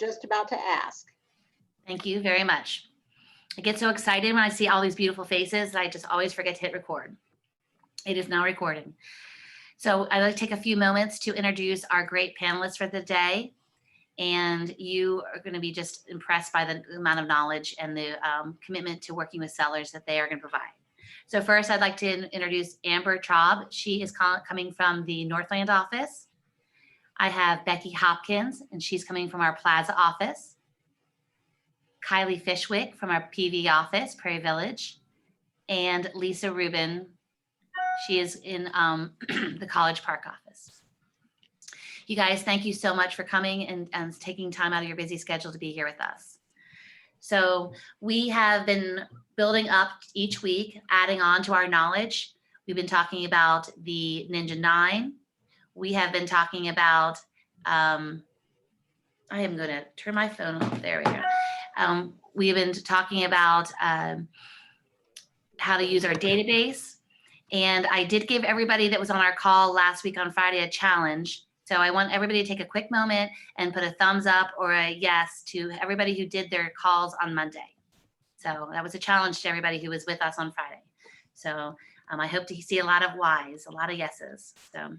just about to ask. Thank you very much. I get so excited when I see all these beautiful faces that I just always forget to hit record. It is now recording. So I'd like to take a few moments to introduce our great panelists for the day. And you are going to be just impressed by the amount of knowledge and the commitment to working with sellers that they are going to provide. So first, I'd like to introduce Amber Traub. She is coming from the Northland office. I have Becky Hopkins, and she's coming from our Plaza office. Kylee Fishwick from our PV office, Prairie Village. And Lisa Rubin, she is in the College Park office. You guys, thank you so much for coming and taking time out of your busy schedule to be here with us. So we have been building up each week, adding on to our knowledge. We've been talking about the Ninja 9. We have been talking about, I am going to turn my phone off. There we go. We've been talking about how to use our database. And I did give everybody that was on our call last week on Friday a challenge. So I want everybody to take a quick moment and put a thumbs up or a yes to everybody who did their calls on Monday. So that was a challenge to everybody who was with us on Friday. So I hope to see a lot of whys, a lot of yeses. So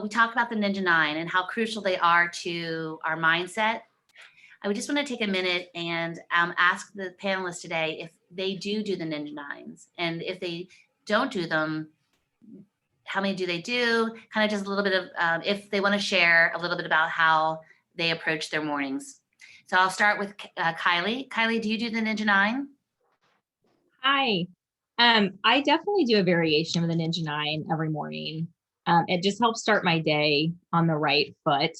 we talked about the Ninja 9 and how crucial they are to our mindset. I would just want to take a minute and ask the panelists today if they do the Ninja 9s, and if they don't do them, how many do they do? Kind of just a little bit of, if they want to share a little bit about how they approach their mornings. So I'll start with Kylee. Kylee, do you do the Ninja 9? Hi. I definitely do a variation of the Ninja 9 every morning. It just helps start my day on the right foot.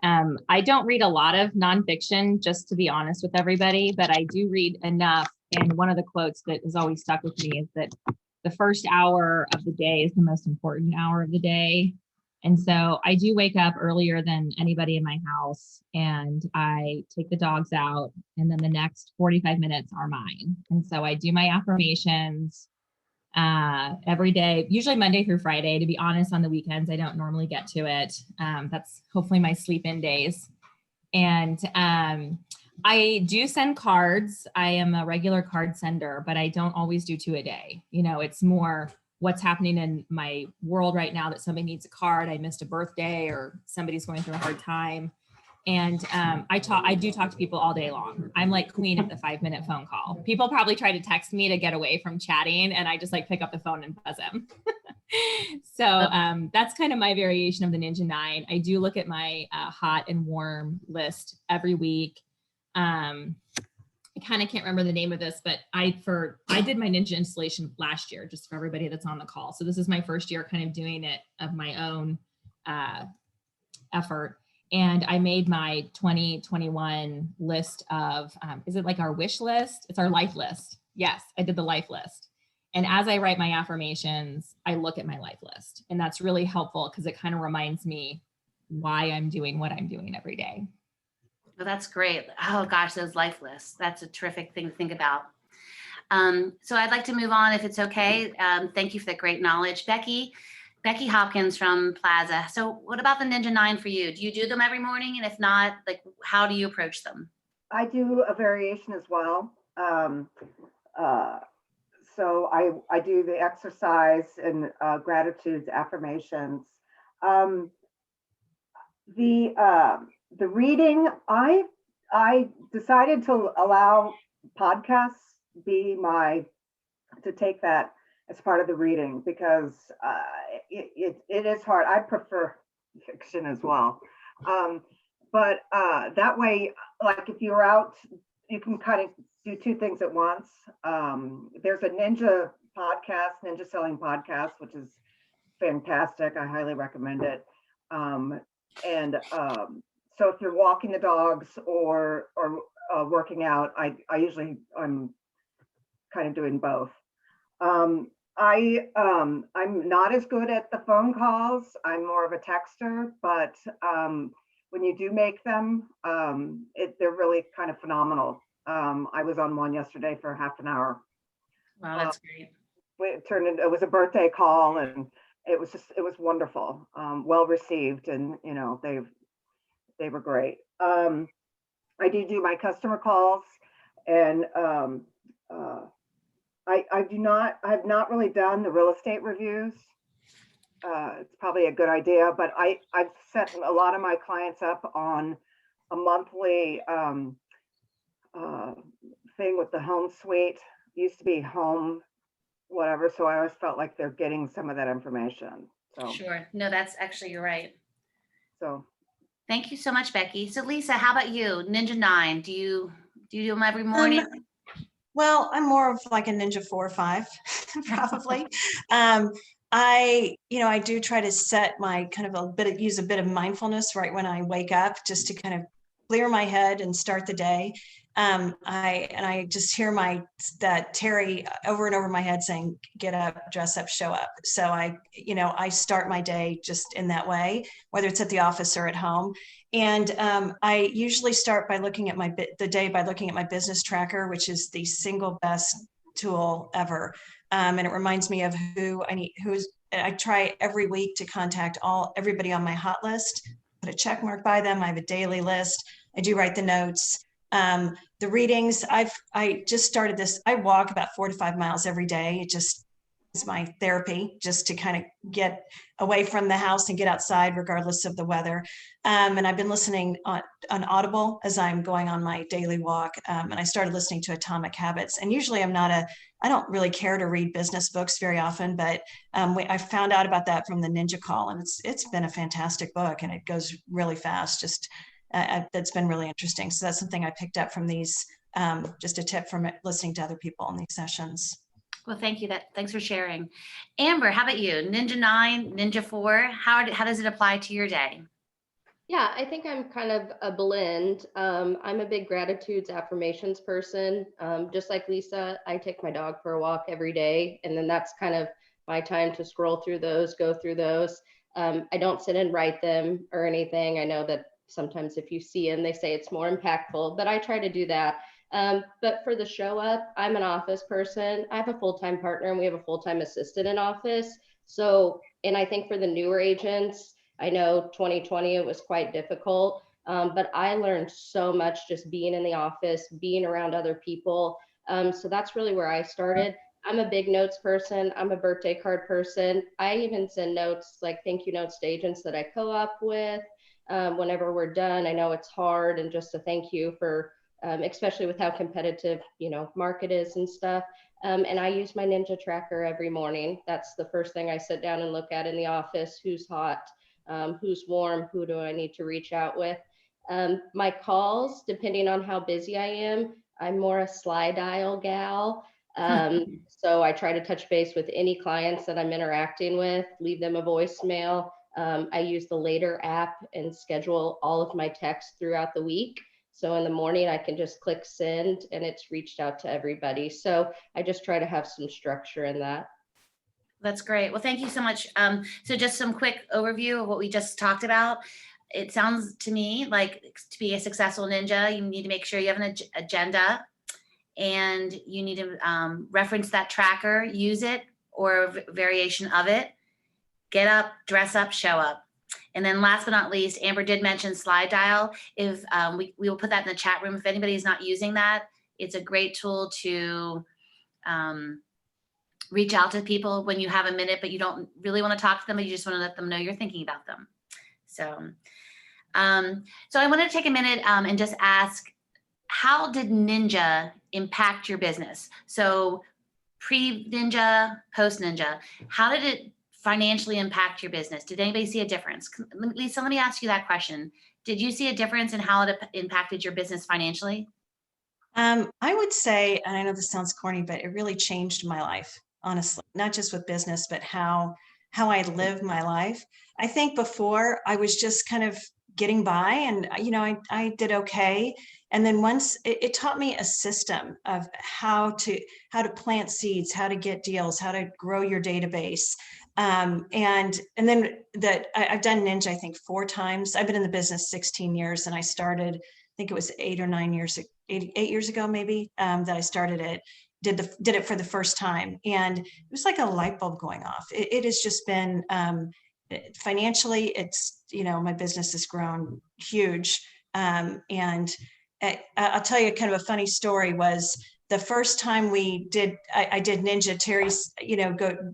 I don't read a lot of nonfiction, just to be honest with everybody, but I do read enough. And one of the quotes that has always stuck with me is that the first hour of the day is the most important hour of the day. And so I do wake up earlier than anybody in my house, and I take the dogs out, and then the next 45 minutes are mine. And so I do my affirmations every day, usually Monday through Friday. To be honest, on the weekends, I don't normally get to it. That's hopefully my sleep-in days. And I do send cards. I am a regular card sender, but I don't always do 2 a day. You know, it's more what's happening in my world right now that somebody needs a card. I missed a birthday or somebody's going through a hard time. And I do talk to people all day long. I'm like queen of the 5-minute phone call. People probably try to text me to get away from chatting, and I just like pick up the phone and buzz them. So that's kind of my variation of the Ninja 9. I do look at my hot and warm list every week. I kind of can't remember the name of this, but I did my Ninja installation last year, just for everybody that's on the call. So this is my first year kind of doing it of my own effort. And I made my 2021 list of, is it like our wish list? It's our life list. Yes, I did the life list. And as I write my affirmations, I look at my life list. And that's really helpful because it kind of reminds me why I'm doing what I'm doing every day. Well, that's great. Oh gosh, those life lists. That's a terrific thing to think about. So I'd like to move on if it's okay. Thank you for that great knowledge. Becky Hopkins from Plaza. So what about the Ninja 9 for you? Do you do them every morning? And if not, like, how do you approach them? I do a variation as well. So I do the exercise and gratitudes, affirmations. The reading, I decided to allow podcasts to take that as part of the reading, because it is hard. I prefer fiction as well. But that way, like if you're out, you can kind of do 2 things at once. There's a Ninja Selling podcast, which is fantastic. I highly recommend it. So if you're walking the dogs or working out, I'm kind of doing both. I'm not as good at the phone calls. I'm more of a texter, but when you do make them, they're really kind of phenomenal. I was on one yesterday for half an hour. Wow, that's great. It was a birthday call, and it was wonderful, well received, and they were great. I do my customer calls, and I have not really done the real estate reviews. It's probably a good idea, but I've set a lot of my clients up on a monthly thing with the home suite. Used to be home whatever, so I always felt like they're getting some of that information. So Sure. No, that's actually, you're right. so Thank you so much, Becky. So Lisa, how about you? Ninja 9, do you do them every morning? Well, I'm more of like a Ninja 4 or 5, probably. I do try to set my use a bit of mindfulness right when I wake up, just to kind of clear my head and start the day. I just hear that Terry over and over my head saying, get up, dress up, show up. So I start my day just in that way, whether it's at the office or at home. And I usually start by looking at the day by looking at my business tracker, which is the single best tool ever. And it reminds me of I try every week to contact everybody on my hot list, put a check mark by them. I have a daily list. I do write the notes. The readings, I just started this. I walk about 4 to 5 miles every day. It's my therapy, just to kind of get away from the house and get outside regardless of the weather. And I've been listening on Audible as I'm going on my daily walk. And I started listening to Atomic Habits. And usually I don't really care to read business books very often, but I found out about that from the Ninja Call, and it's been a fantastic book, and it goes really fast. That's been really interesting. So that's something I picked up from these, just a tip from listening to other people in these sessions. Well, thank you. Thanks for sharing. Amber, how about you? Ninja 9, Ninja 4, how does it apply to your day? Yeah, I think I'm kind of a blend. I'm a big gratitudes, affirmations person. Just like Lisa, I take my dog for a walk every day, and then that's kind of my time to scroll through those, go through those. I don't sit and write them or anything. I know that sometimes if you see them, they say it's more impactful, but I try to do that. But for the show up, I'm an office person. I have a full-time partner, and we have a full-time assistant in office. So, and I think for the newer agents, I know 2020, it was quite difficult, but I learned so much just being in the office, being around other people. So that's really where I started. I'm a big notes person. I'm a birthday card person. I even send notes, like thank you notes to agents that I co-op with whenever we're done. I know it's hard, and just a thank you for, especially with how competitive, market is and stuff. And I use my Ninja tracker every morning. That's the first thing I sit down and look at in the office. Who's hot? Who's warm, who do I need to reach out with? My calls, depending on how busy I am, I'm more a slide dial gal. So I try to touch base with any clients that I'm interacting with, leave them a voicemail. I use the Later app and schedule all of my texts throughout the week. So in the morning, I can just click send, and it's reached out to everybody. So I just try to have some structure in that. That's great. Well, thank you so much. So just some quick overview of what we just talked about. It sounds to me like to be a successful ninja, you need to make sure you have an agenda, and you need to reference that tracker, use it or a variation of it. Get up, dress up, show up. And then last but not least, Amber did mention slide dial. If we will put that in the chat room. If anybody's not using that, it's a great tool to reach out to people when you have a minute, but you don't really want to talk to them, but you just want to let them know you're thinking about them. So I want to take a minute and just ask, how did Ninja impact your business? So pre-Ninja, post-Ninja, how did it financially impact your business? Did anybody see a difference? Lisa, let me ask you that question. Did you see a difference in how it impacted your business financially? I would say, and I know this sounds corny, but it really changed my life, honestly, not just with business, but how I live my life. I think before I was just kind of getting by, and I did okay. And then once it taught me a system of how to plant seeds, how to get deals, how to grow your database. And then that I've done Ninja, I think 4 times. I've been in the business 16 years, and I started, I think it was 8 years ago, maybe, that I started it, did it for the first time. And it was like a light bulb going off. It has just been, financially, it's, my business has grown huge. And I'll tell you kind of a funny story was the first time I did Ninja, Terry's,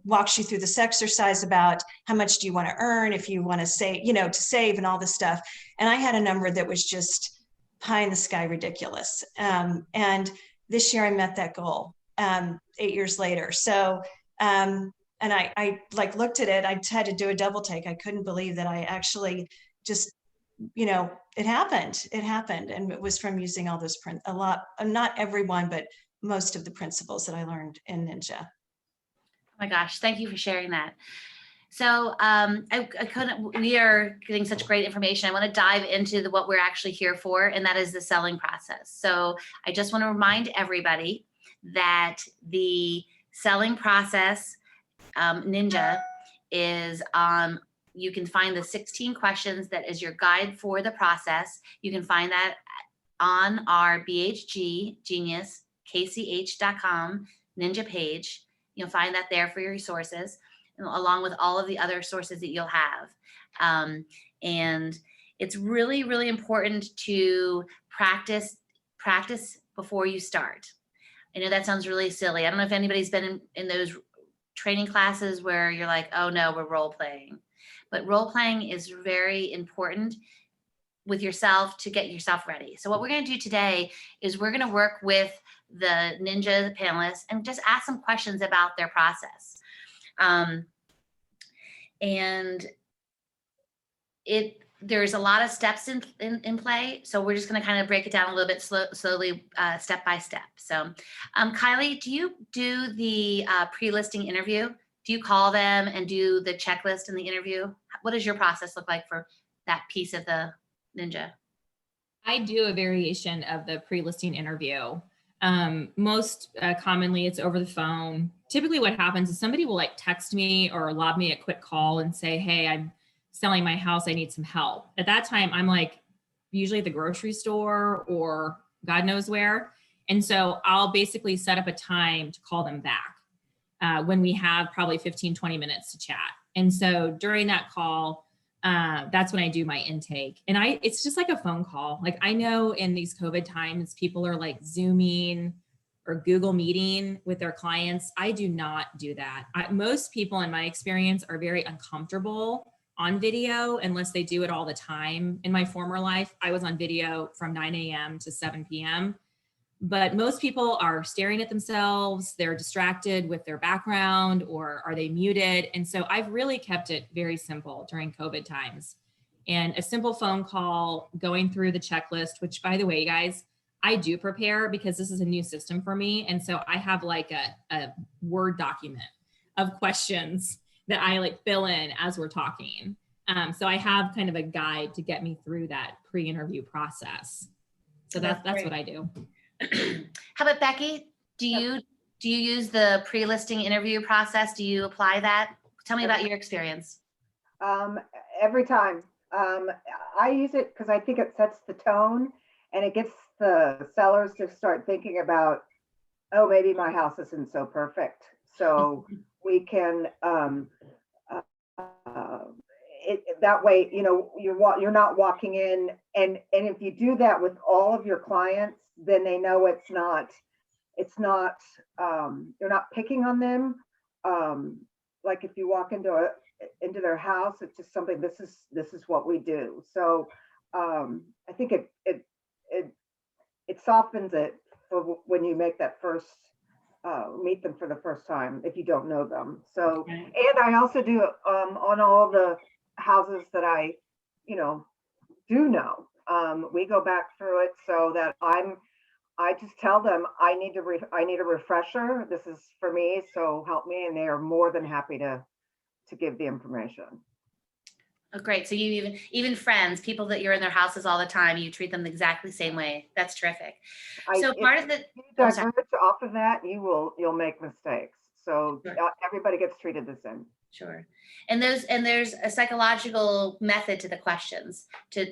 walks you through this exercise about how much do you want to earn if you want to save, to save and all this stuff. And I had a number that was just pie in the sky ridiculous. And this year I met that goal 8 years later. So, and I like looked at it, I had to do a double take. I couldn't believe that I actually just, it happened. And it was from using all those a lot, not everyone, but most of the principles that I learned in Ninja. Oh my gosh, thank you for sharing that. So we are getting such great information. I want to dive into what we're actually here for, and that is the selling process. So I just want to remind everybody that the selling process Ninja is you can find the 16 questions that is your guide for the process. You can find that on our BHG Genius KCH.com Ninja page. You'll find that there for your resources, along with all of the other sources that you'll have. And it's really, really important to practice before you start. I know that sounds really silly. I don't know if anybody's been in those training classes where you're like, oh no, we're role playing. But role playing is very important with yourself to get yourself ready. So what we're going to do today is we're going to work with the Ninja panelists and just ask some questions about their process. And there's a lot of steps in play. So we're just going to kind of break it down a little bit slowly, step by step. So Kylee, do you do the pre-listing interview? Do you call them and do the checklist in the interview? What does your process look like for that piece of the Ninja? I do a variation of the pre-listing interview. Most commonly it's over the phone. Typically what happens is somebody will like text me or lob me a quick call and say, hey, I'm selling my house, I need some help. At that time, I'm like usually at the grocery store or God knows where. And so I'll basically set up a time to call them back when we have probably 15, 20 minutes to chat. And so during that call, that's when I do my intake. And it's just like a phone call. Like I know in these COVID times, people are like Zooming or Google Meeting with their clients. I do not do that. Most people in my experience are very uncomfortable on video unless they do it all the time. In my former life, I was on video from 9 a.m. to 7 p.m. But most people are staring at themselves, they're distracted with their background, or are they muted? And so I've really kept it very simple during COVID times. And a simple phone call, going through the checklist, which by the way, guys, I do prepare because this is a new system for me. And so I have like a Word document of questions that I like fill in as we're talking. So I have kind of a guide to get me through that pre-interview process. So that's what I do. How about Becky? Do you use the pre-listing interview process? Do you apply that? Tell me about your experience. Every time. I use it because I think it sets the tone and it gets the sellers to start thinking about, oh, maybe my house isn't so perfect. So we can, that way, you're not walking in and if you do that with all of your clients, then they know it's not, you're not picking on them. Like if you walk into their house, it's just something, this is what we do. So I think it softens it for when you make that first, meet them for the first time, if you don't know them. So, and I also do on all the houses that I, do know. We go back through it so that I just tell them I need a refresher. This is for me, so help me, and they are more than happy to give the information. Oh, great. So you even friends, people that you're in their houses all the time, you treat them the exactly same way. That's terrific. So part of the if you diverge off of that, you'll make mistakes. So sure. Everybody gets treated the same. Sure. And there's a psychological method to the questions to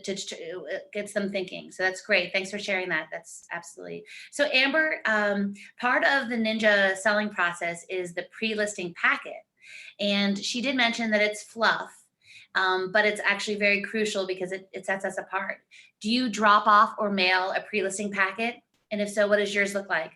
gets them thinking. So that's great. Thanks for sharing that. That's absolutely. So Amber, part of the Ninja selling process is the pre-listing packet. And she did mention that it's fluff, but it's actually very crucial because it sets us apart. do you drop off or mail a pre-listing packet? And if so, what does yours look like?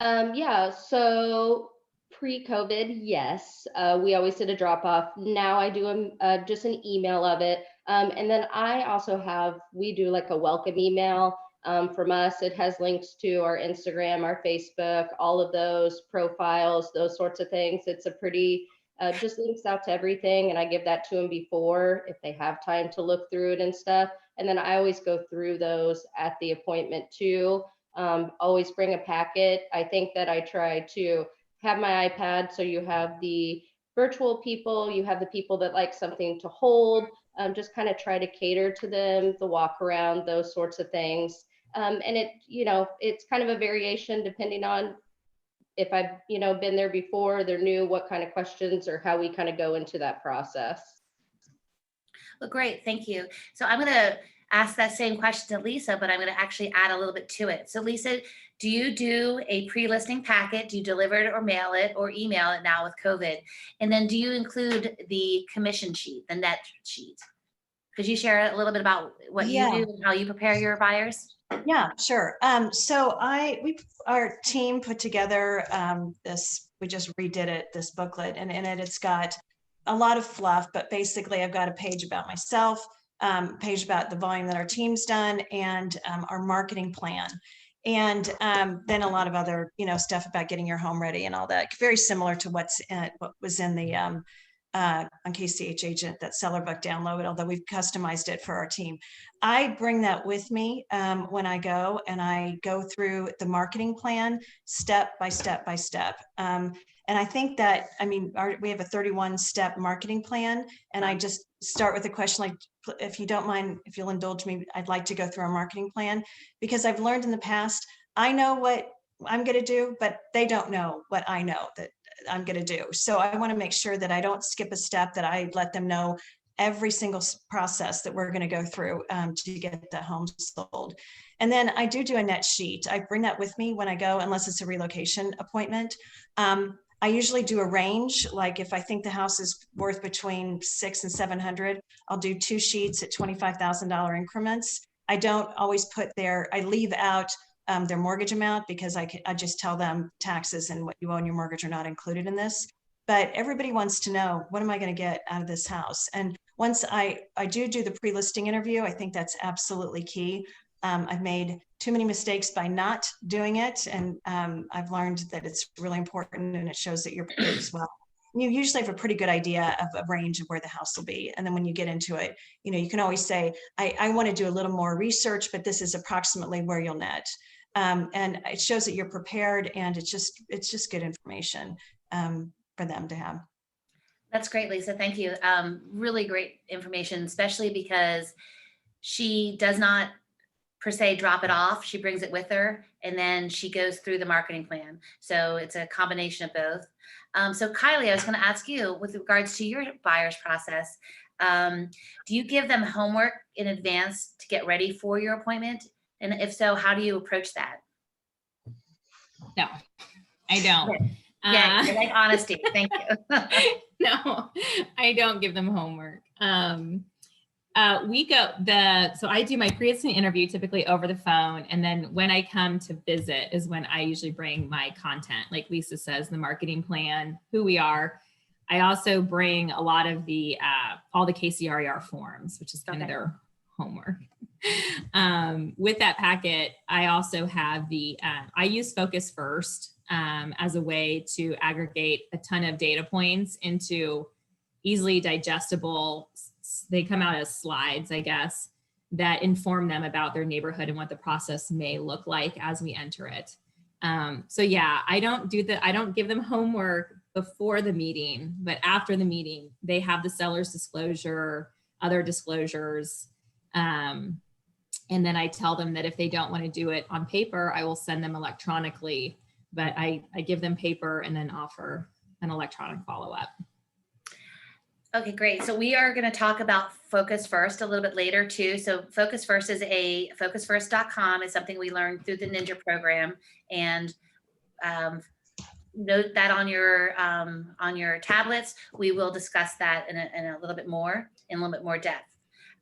Yeah, so pre-COVID, yes, we always did a drop off. Now I do just an email of it. And then I also we do like a welcome email from us. It has links to our Instagram, our Facebook, all of those profiles, those sorts of things. It's a pretty, just links out to everything. And I give that to them before if they have time to look through it and stuff. And then I always go through those at the appointment too. Always bring a packet. I think that I try to have my iPad, so you have the virtual people, you have the people that like something to hold, just kind of try to cater to them, the walk around, those sorts of things. And it's kind of a variation depending on if I've, been there before, they're new, what kind of questions or how we kind of go into that process. Well, great, thank you. So I'm going to ask that same question to Lisa, but I'm going to actually add a little bit to it. So Lisa, do you do a pre-listing packet? Do you deliver it or mail it or email it now with COVID? And then do you include the commission sheet, the net sheet? Could you share a little bit about what you do and how you prepare your buyers? Yeah, sure. So our team put together we just redid it, this booklet, and in it, it's got a lot of fluff, but basically I've got a page about myself, page about the volume that our team's done, and our marketing plan. And then a lot of other, stuff about getting your home ready and all that, very similar to what was in the on KCH Agent, that seller book download, although we've customized it for our team. I bring that with me when I go, and I go through the marketing plan step by step by step. And I think that, we have a 31-step marketing plan, and I just start with a question like, if you don't mind, if you'll indulge me, I'd like to go through our marketing plan, because I've learned in the past, I know what I'm going to do, but they don't know what I know that I'm going to do. So I want to make sure that I don't skip a step, that I let them know every single process that we're going to go through to get the home sold. And then I do a net sheet. I bring that with me when I go, unless it's a relocation appointment. I usually do a range. Like if I think the house is worth between $600 and $700, I'll do 2 sheets at $25,000 increments. I don't always I leave out their mortgage amount, because I just tell them taxes and what you owe on your mortgage are not included in this. But everybody wants to know, what am I going to get out of this house? And once I do the pre-listing interview, I think that's absolutely key. I've made too many mistakes by not doing it. And I've learned that it's really important, and it shows that you're prepared as well. You usually have a pretty good idea of a range of where the house will be. And then when you get into it, you can always say, I want to do a little more research, but this is approximately where you'll net. And it shows that you're prepared, and it's just good information for them to have. That's great, Lisa. Thank you. Really great information, especially because she does not per se drop it off. She brings it with her, and then she goes through the marketing plan. So it's a combination of both. So Kylee, I was going to ask you, with regards to your buyer's process, do you give them homework in advance to get ready for your appointment? And if so, how do you approach that? No, I don't. Yeah, I like honesty. Thank you. No, I don't give them homework. So I do my pre-listing interview typically over the phone. And then when I come to visit is when I usually bring my content, like Lisa says, the marketing plan, who we are. I also bring a lot of all the KCRER forms, which is kind of their homework. With that packet, I also have I use Focus First as a way to aggregate a ton of data points into easily digestible. They come out as slides, I guess, that inform them about their neighborhood and what the process may look like as we enter it. So yeah, I don't give them homework before the meeting, but after the meeting, they have the seller's disclosure, other disclosures. And then I tell them that if they don't want to do it on paper, I will send them electronically, but I give them paper and then offer an electronic follow-up. Okay, great. So we are going to talk about Focus First a little bit later too. So Focus First is focusfirst.com is something we learned through the Ninja program, and note that on your tablets. We will discuss that in a little bit more depth.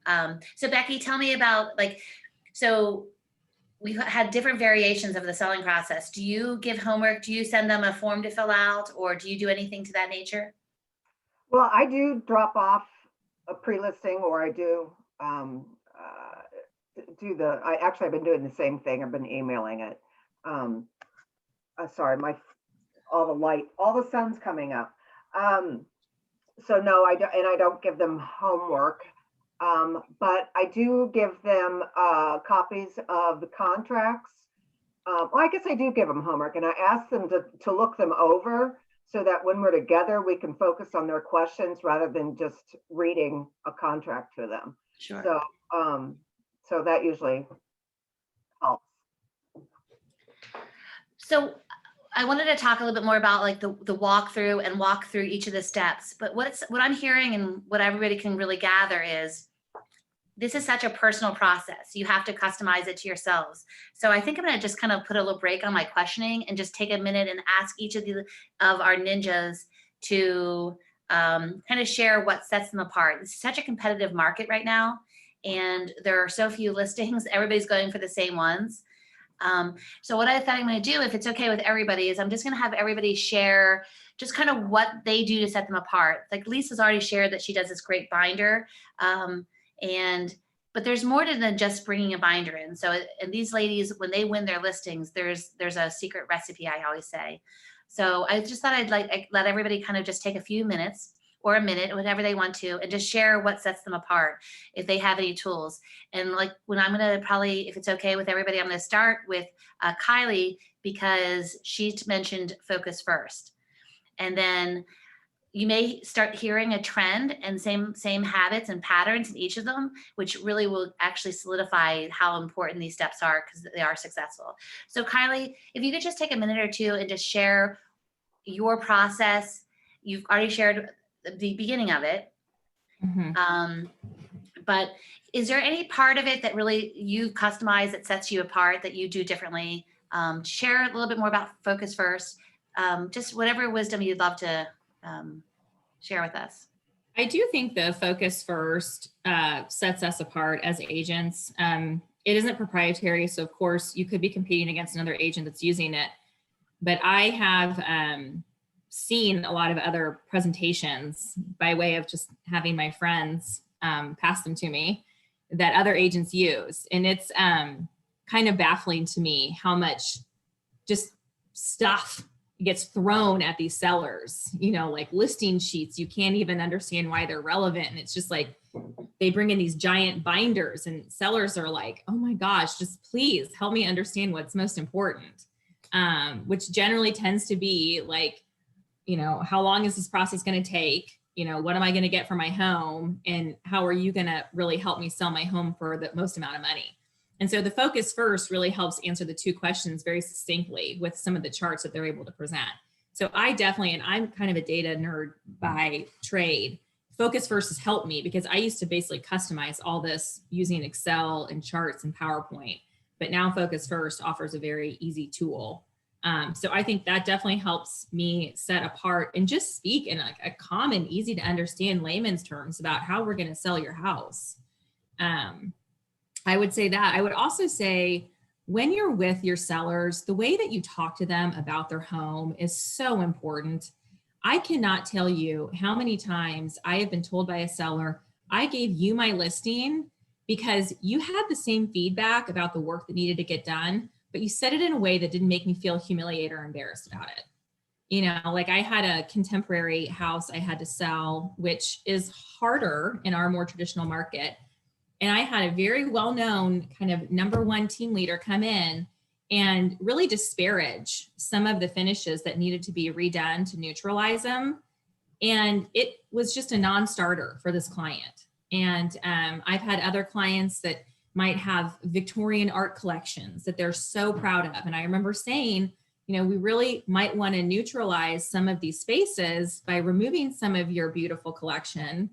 So Becky, tell me about so we've had different variations of the selling process. Do you give homework? Do you send them a form to fill out, or do you do anything to that nature? Well, I do drop off a pre-listing, or I do I've been doing the same thing. I've been emailing it. Sorry, all the sun's coming up. So no, I don't give them homework. But I do give them copies of the contracts. Well, I guess I do give them homework, and I ask them to look them over so that when we're together, we can focus on their questions rather than just reading a contract to them. Sure. So that usually helps. So I wanted to talk a little bit more about like the walkthrough and walk through each of the steps. But what I'm hearing and what everybody can really gather is this is such a personal process. You have to customize it to yourselves. So I think I'm going to just kind of put a little break on my questioning and just take a minute and ask each of our ninjas to kind of share what sets them apart. It's such a competitive market right now, and there are so few listings. Everybody's going for the same ones. So what I thought I'm going to do, if it's okay with everybody, is I'm just going to have everybody share just kind of what they do to set them apart. Like Lisa's already shared that she does this great binder. But there's more than just bringing a binder in. So, and these ladies, when they win their listings, there's a secret recipe, I always say. So I just thought I'd let everybody kind of just take a few minutes or a minute, whatever they want to, and just share what sets them apart, if they have any tools. And like when I'm going to probably, if it's okay with everybody, I'm going to start with Kylee, because she mentioned focus first. And then you may start hearing a trend and same habits and patterns in each of them, which really will actually solidify how important these steps are, because they are successful. So Kylee, if you could just take a minute or two and just share your process. You've already shared the beginning of it. Mm-hmm. But is there any part of it that really you customize that sets you apart, that you do differently? Share a little bit more about focus first. Just whatever wisdom you'd love to share with us. I do think the focus first sets us apart as agents. It isn't proprietary, so of course you could be competing against another agent that's using it. But I have seen a lot of other presentations by way of just having my friends pass them to me that other agents use. And it's kind of baffling to me how much just stuff gets thrown at these sellers, like listing sheets. You can't even understand why they're relevant. And it's just like, they bring in these giant binders and sellers are like, oh my gosh, just please help me understand what's most important. Which generally tends to be like, how long is this process going to take? What am I going to get for my home? And how are you going to really help me sell my home for the most amount of money? And so the focus first really helps answer the two questions very succinctly with some of the charts that they're able to present. So I definitely, and I'm kind of a data nerd by trade, focus first has helped me because I used to basically customize all this using Excel and charts and PowerPoint, but now focus first offers a very easy tool. So I think that definitely helps me set apart and just speak in a common, easy to understand layman's terms about how we're going to sell your house. I would say that. I would also say when you're with your sellers, the way that you talk to them about their home is so important. I cannot tell you how many times I have been told by a seller, I gave you my listing because you had the same feedback about the work that needed to get done, but you said it in a way that didn't make me feel humiliated or embarrassed about it. Like I had a contemporary house I had to sell, which is harder in our more traditional market. And I had a very well-known kind of #1 team leader come in and really disparage some of the finishes that needed to be redone to neutralize them. And it was just a non-starter for this client. And I've had other clients that might have Victorian art collections that they're so proud of. And I remember saying, we really might want to neutralize some of these spaces by removing some of your beautiful collection.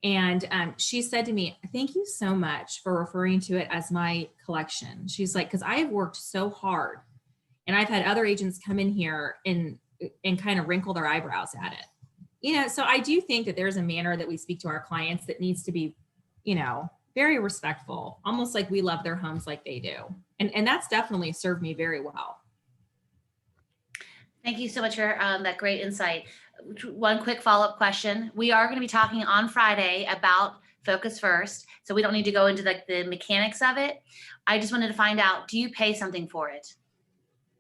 And she said to me, thank you so much for referring to it as my collection. She's like, because I have worked so hard and I've had other agents come in here and kind of wrinkle their eyebrows at it. So I do think that there's a manner that we speak to our clients that needs to be, very respectful, almost like we love their homes like they do. And that's definitely served me very well. Thank you so much for that great insight. One quick follow-up question. We are going to be talking on Friday about Focus First, so we don't need to go into the mechanics of it. I just wanted to find out, do you pay something for it?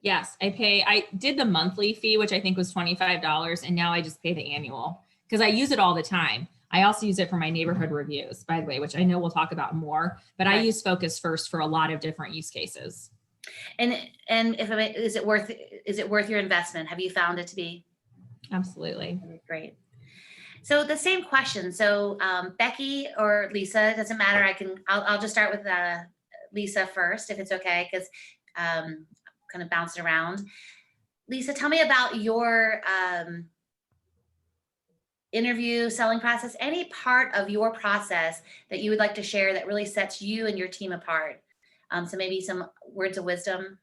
Yes, I did the monthly fee, which I think was $25, and now I just pay the annual because I use it all the time. I also use it for my neighborhood reviews, by the way, which I know we'll talk about more, but I use Focus First for a lot of different use cases. And is it worth your investment? Have you found it to be? Absolutely. Great. So the same question. So Becky or Lisa, it doesn't matter. I'll just start with Lisa first, if it's okay, because kind of bounce it around. Lisa, tell me about your interview selling process, any part of your process that you would like to share that really sets you and your team apart. So maybe some words of wisdom.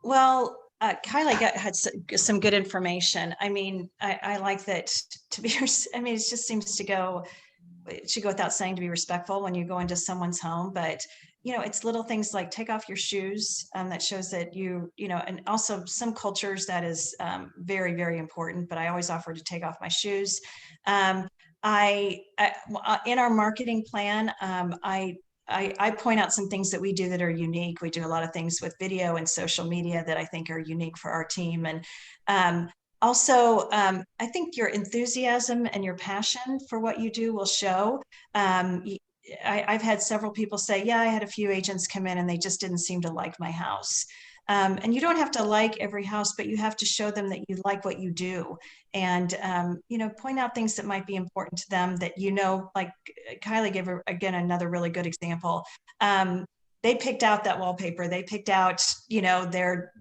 Well, Kylee had some good information. I mean, I like that to be, I mean, it just seems to go, it should go without saying to be respectful when you go into someone's home, but it's little things like take off your shoes. That shows that and also some cultures that is very, very important, but I always offer to take off my shoes. In our marketing plan, I point out some things that we do that are unique. We do a lot of things with video and social media that I think are unique for our team. And also, I think your enthusiasm and your passion for what you do will show. I've had several people say, yeah, I had a few agents come in and they just didn't seem to like my house. And you don't have to like every house, but you have to show them that you like what you do. And, point out things that might be important to them that, like Kylee gave again, another really good example. They picked out that wallpaper. They picked out, their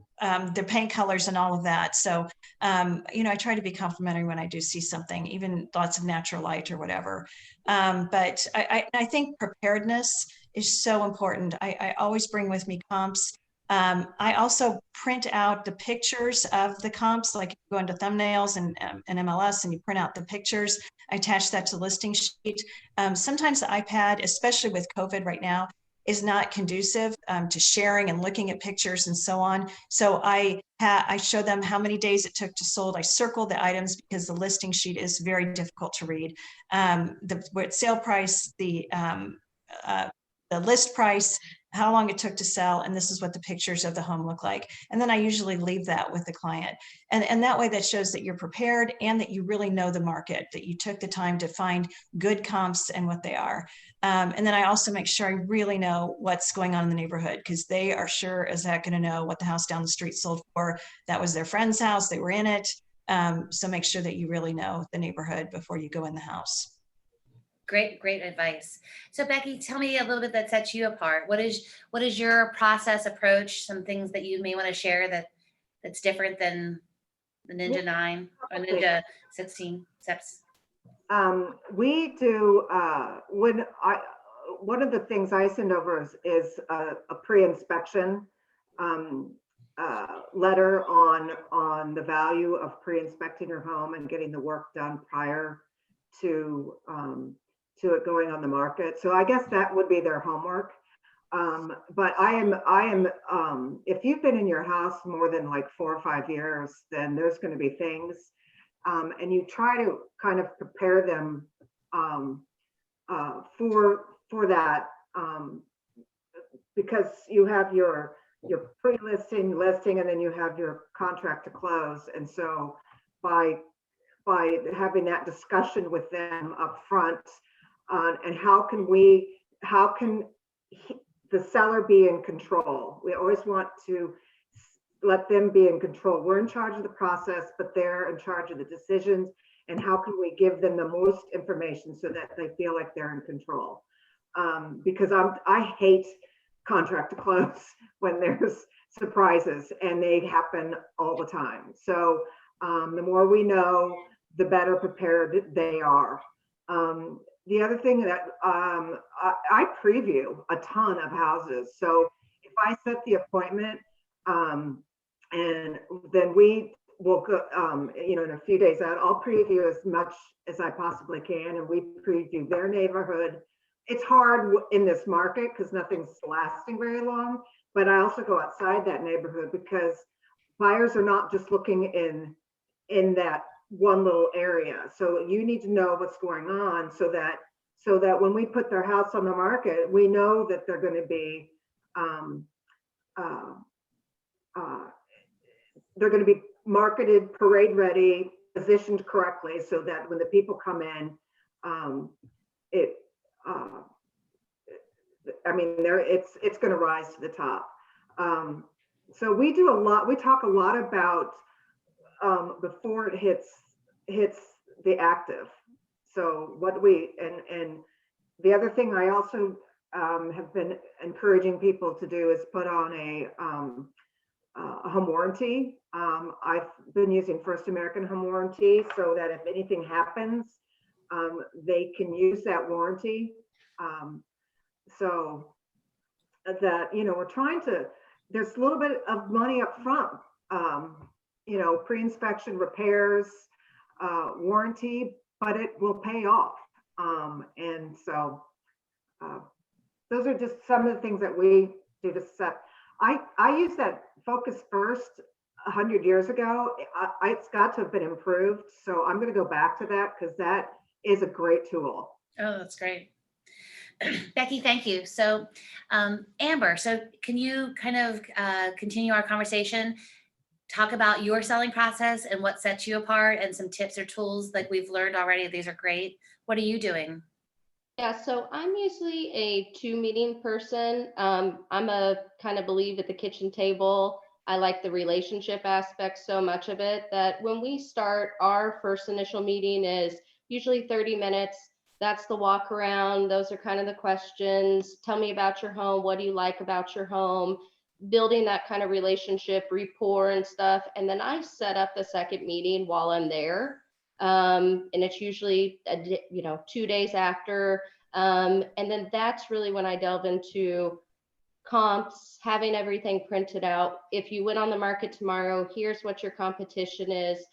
paint colors and all of that. So, I try to be complimentary when I do see something, even lots of natural light or whatever. But I think preparedness is so important. I always bring with me comps. I also print out the pictures of the comps, like you go into thumbnails and MLS and you print out the pictures. I attach that to the listing sheet. Sometimes the iPad, especially with COVID right now, is not conducive to sharing and looking at pictures and so on. So I show them how many days it took to sold. I circle the items because the listing sheet is very difficult to read. The sale price, the list price, how long it took to sell, and this is what the pictures of the home look like. And then I usually leave that with the client. And that way that shows that you're prepared and that you really know the market, that you took the time to find good comps and what they are. And then I also make sure I really know what's going on in the neighborhood because they are sure as heck going to know what the house down the street sold for. That was their friend's house, they were in it. So make sure that you really know the neighborhood before you go in the house. Great advice. So Becky, tell me a little bit that sets you apart. What is your process approach? Some things that you may want to share that's different than the Ninja 9 or Ninja 16 steps. We do one of the things I send over is a pre-inspection letter on the value of pre-inspecting your home and getting the work done prior to it going on the market. So I guess that would be their homework. But I am if you've been in your house more than like 4 or 5 years, then there's going to be things, and you try to kind of prepare them for that, because you have your pre-listing, listing, and then you have your contract to close. And so by having that discussion with them up front, and how can the seller be in control? We always want to let them be in control. We're in charge of the process, but they're in charge of the decisions. And how can we give them the most information so that they feel like they're in control? Because I hate contract to close when there's surprises, and they happen all the time. So the more we know, the better prepared they are. The other thing that I preview a ton of houses. So if I set the appointment, and then we will go, in a few days out, I'll preview as much as I possibly can, and we preview their neighborhood, it's hard in this market because nothing's lasting very long. But I also go outside that neighborhood because buyers are not just looking in that one little area. So you need to know what's going on so that when we put their house on the market, we know that they're going to be they're going to be marketed, parade ready, positioned correctly, so that when the people come in, it's going to rise to the top. So we do a lot. We talk a lot about before it hits the active. So what and the other thing I also have been encouraging people to do is put on a home warranty. I've been using First American Home Warranty so that if anything happens, they can use that warranty. So that, we're trying to, there's a little bit of money up front, pre-inspection repairs, warranty, but it will pay off. And so those are just some of the things that we do to set. I use that Focus First 100 years ago. It's got to have been improved. So I'm going to go back to that because that is a great tool. Oh, that's great. Becky, thank you. So Amber, so can you kind of continue our conversation, talk about your selling process and what sets you apart and some tips or tools like we've learned already. These are great. What are you doing? Yeah, so I'm usually a 2-meeting person. I'm a kind of believe at the kitchen table. I like the relationship aspect so much of it that when we start, our first initial meeting is usually 30 minutes. That's the walk around. Those are kind of the questions. Tell me about your home. What do you like about your home? Building that kind of relationship, rapport and stuff. And then I set up the second meeting while I'm there. And it's usually 2 days after, and then that's really when I delve into comps, having everything printed out. If you went on the market tomorrow, here's what your competition is,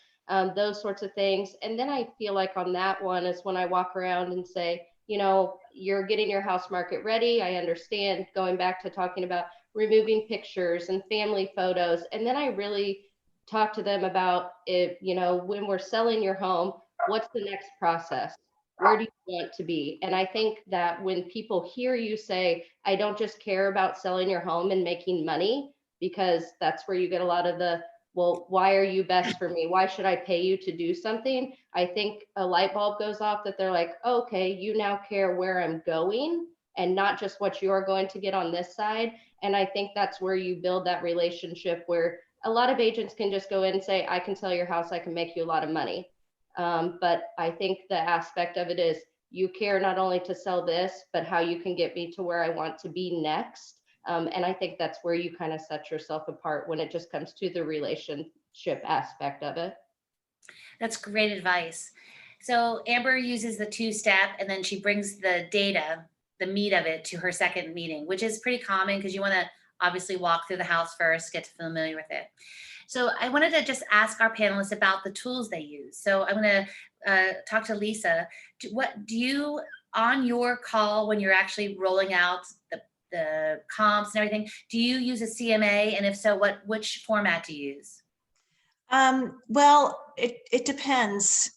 those sorts of things. And then I feel like on that one is when I walk around and say, you're getting your house market ready. I understand, going back to talking about removing pictures and family photos. And then I really talk to them about if, when we're selling your home, what's the next process? Where do you want to be? And I think that when people hear you say, I don't just care about selling your home and making money, because that's where you get a lot of the, well, why are you best for me? Why should I pay you to do something? I think a light bulb goes off that they're like, oh, okay, you now care where I'm going and not just what you're going to get on this side. And I think that's where you build that relationship where a lot of agents can just go in and say, I can sell your house, I can make you a lot of money. But I think the aspect of it is you care not only to sell this, but how you can get me to where I want to be next. And I think that's where you kind of set yourself apart when it just comes to the relationship aspect of it. That's great advice. So Amber uses the 2-step and then she brings the data, the meat of it, to her second meeting, which is pretty common because you want to obviously walk through the house first, get familiar with it. So I wanted to just ask our panelists about the tools they use. So I'm going to talk to Lisa. What do you, on your call when you're actually rolling out the comps and everything, do you use a CMA? And if so, which format do you use? Well, it depends.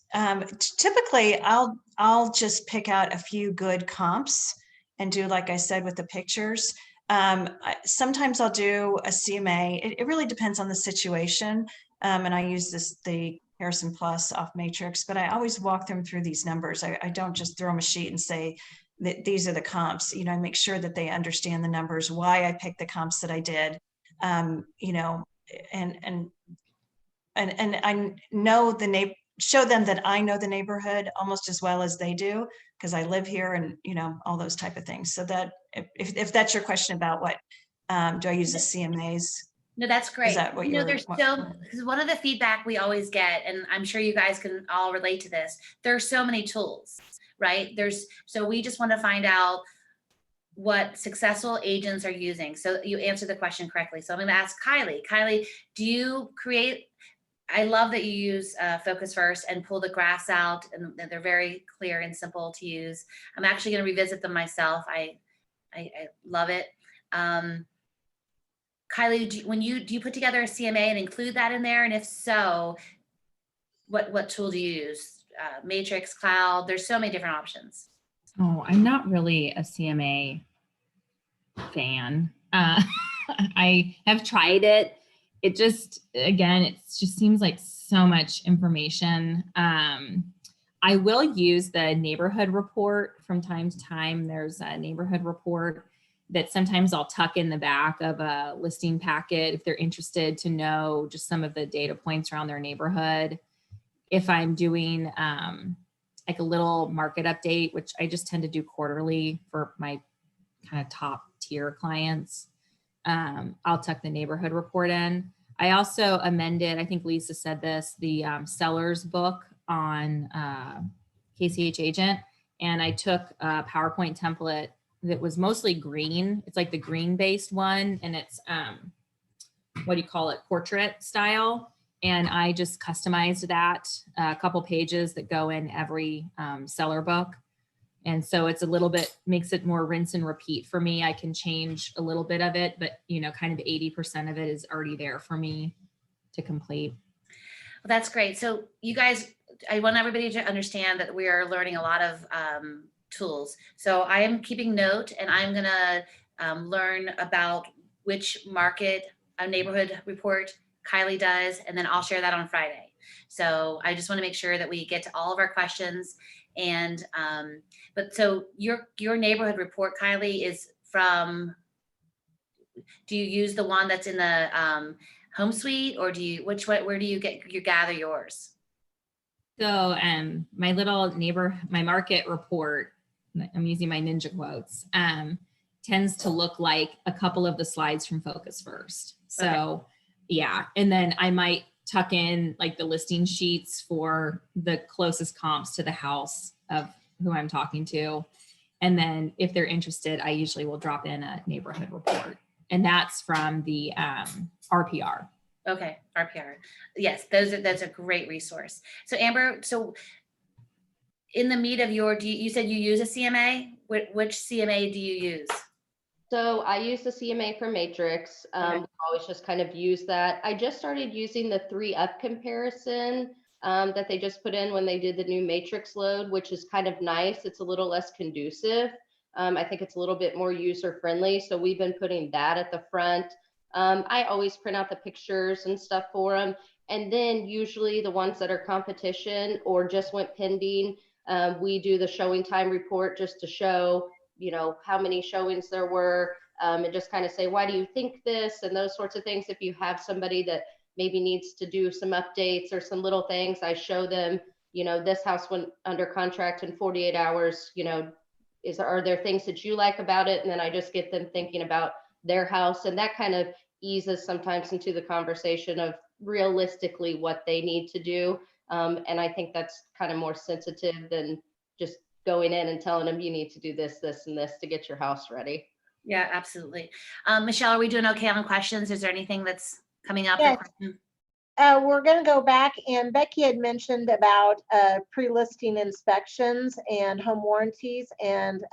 Typically, I'll just pick out a few good comps and do, like I said, with the pictures. Sometimes I'll do a CMA. It really depends on the situation. And I use the Harrison Plus off Matrix, but I always walk them through these numbers. I don't just throw them a sheet and say that these are the comps. I make sure that they understand the numbers, why I picked the comps that I did, and I know show them that I know the neighborhood almost as well as they do, because I live here and, all those type of things. So that if that's your question about what, do I use the CMAs? No, that's great. Is that what you're, because one of the feedback we always get, and I'm sure you guys can all relate to this, there are so many tools, right? So we just want to find out what successful agents are using. So you answered the question correctly. So I'm going to ask Kylee. Kylee, do you create I love that you use Focus First and pull the graphs out, and they're very clear and simple to use. I'm actually going to revisit them myself. I love it. Kylee, do you put together a CMA and include that in there? And if so, what tool do you use? Matrix, Cloud, there's so many different options. Oh, I'm not really a CMA fan. I have tried it. It just, again, it just seems like so much information. I will use the neighborhood report from time to time. There's a neighborhood report that sometimes I'll tuck in the back of a listing packet if they're interested to know just some of the data points around their neighborhood. If I'm doing like a little market update, which I just tend to do quarterly for my kind of top tier clients, I'll tuck the neighborhood report in. I also amended, I think Lisa said this, the seller's book on KCH Agent, and I took a PowerPoint template that was mostly green. It's like the green based one, and it's what do you call it, portrait style. And I just customized that, a couple pages that go in every seller book. And so it's a little bit, makes it more rinse and repeat for me. I can change a little bit of it, but kind of 80% of it is already there for me to complete. Well, that's great. So you guys, I want everybody to understand that we are learning a lot of tools. So I am keeping note, and I'm gonna learn about which market a neighborhood report Kylee does, and then I'll share that on Friday. So I just want to make sure that we get to all of our questions. And but so your neighborhood report, Kylee, is from, do you use the one that's in the home suite, or where do you gather yours? So my little my market report, I'm using my ninja quotes, tends to look like a couple of the slides from Focus First. So okay. Yeah, and then I might tuck in like the listing sheets for the closest comps to the house of who I'm talking to. And then if they're interested, I usually will drop in a neighborhood report, and that's from the RPR. Okay, RPR. Yes, that's a great resource. So Amber, so in the meat of you said you use a CMA. Which CMA do you use? So I use the CMA for Matrix. Okay. Always just kind of use that. I just started using the 3-up comparison that they just put in when they did the new Matrix load, which is kind of nice. It's a little less conducive. I think it's a little bit more user friendly. So we've been putting that at the front. I always print out the pictures and stuff for them. And then usually the ones that are competition or just went pending, we do the showing time report just to show how many showings there were, and just kind of say, why do you think this, and those sorts of things. If you have somebody that maybe needs to do some updates or some little things, I show them, this house went under contract in 48 hours, are there things that you like about it? And then I just get them thinking about their house, and that kind of eases sometimes into the conversation of realistically what they need to do. And I think that's kind of more sensitive than just going in and telling them you need to do this, this, and this to get your house ready. Yeah, absolutely. Michelle, are we doing okay on questions? Is there anything that's coming up? Yes. We're going to go back, and Becky had mentioned about pre-listing inspections and home warranties, and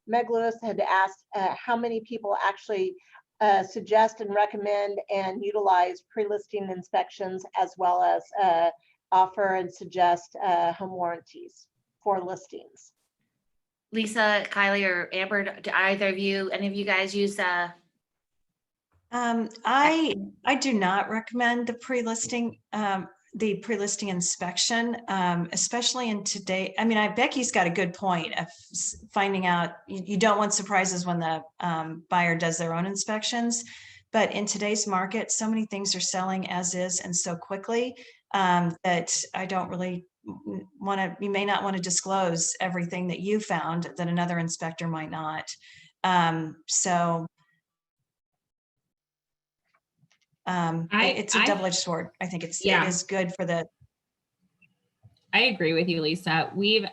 Meg Lewis had asked how many people actually suggest and recommend and utilize pre-listing inspections, as well as offer and suggest home warranties for listings. Lisa, Kylee, or Amber, do either of you, any of you guys use I do not recommend the pre-listing inspection, especially in today. I mean, Becky's got a good point of finding out you don't want surprises when the buyer does their own inspections. But in today's market, so many things are selling as is and so quickly that I don't really you may not want to disclose everything that you found that another inspector might not. It's a double-edged sword. I think it is good for the. I agree with you, Lisa.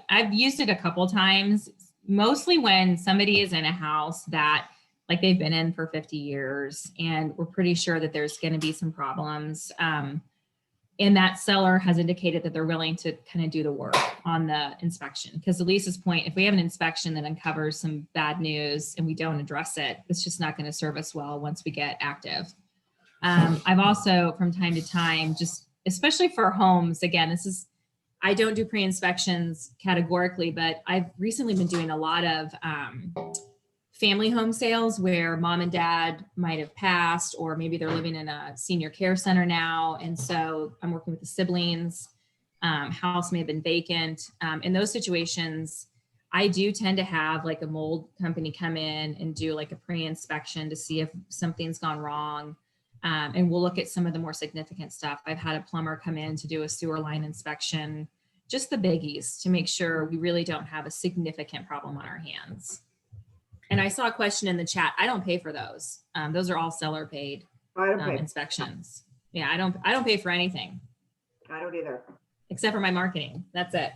I've used it a couple times, mostly when somebody is in a house that like they've been in for 50 years and we're pretty sure that there's going to be some problems. And that seller has indicated that they're willing to kind of do the work on the inspection. Because to Lisa's point, if we have an inspection that uncovers some bad news and we don't address it, it's just not going to serve us well once we get active. I've also, from time to time, just especially for homes, again, I don't do pre-inspections categorically, but I've recently been doing a lot of family home sales where mom and dad might have passed, or maybe they're living in a senior care center now. And so I'm working with the siblings, house may have been vacant. In those situations, I do tend to have like a mold company come in and do like a pre-inspection to see if something's gone wrong. And we'll look at some of the more significant stuff. I've had a plumber come in to do a sewer line inspection, just the biggies, to make sure we really don't have a significant problem on our hands. And I saw a question in the chat. I don't pay for those. Those are all seller paid inspections. Yeah, I don't pay for anything. I don't either. Except for my marketing. That's it.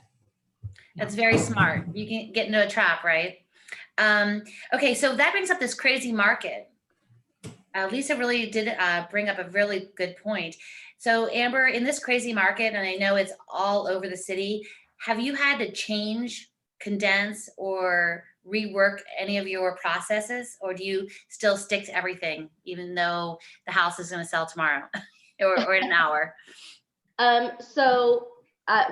That's very smart. You can get into a trap, right? Okay, so that brings up this crazy market. Lisa really did bring up a really good point. So Amber, in this crazy market, and I know it's all over the city, have you had to change, condense, or rework any of your processes, or do you still stick to everything, even though the house is going to sell tomorrow or in an hour?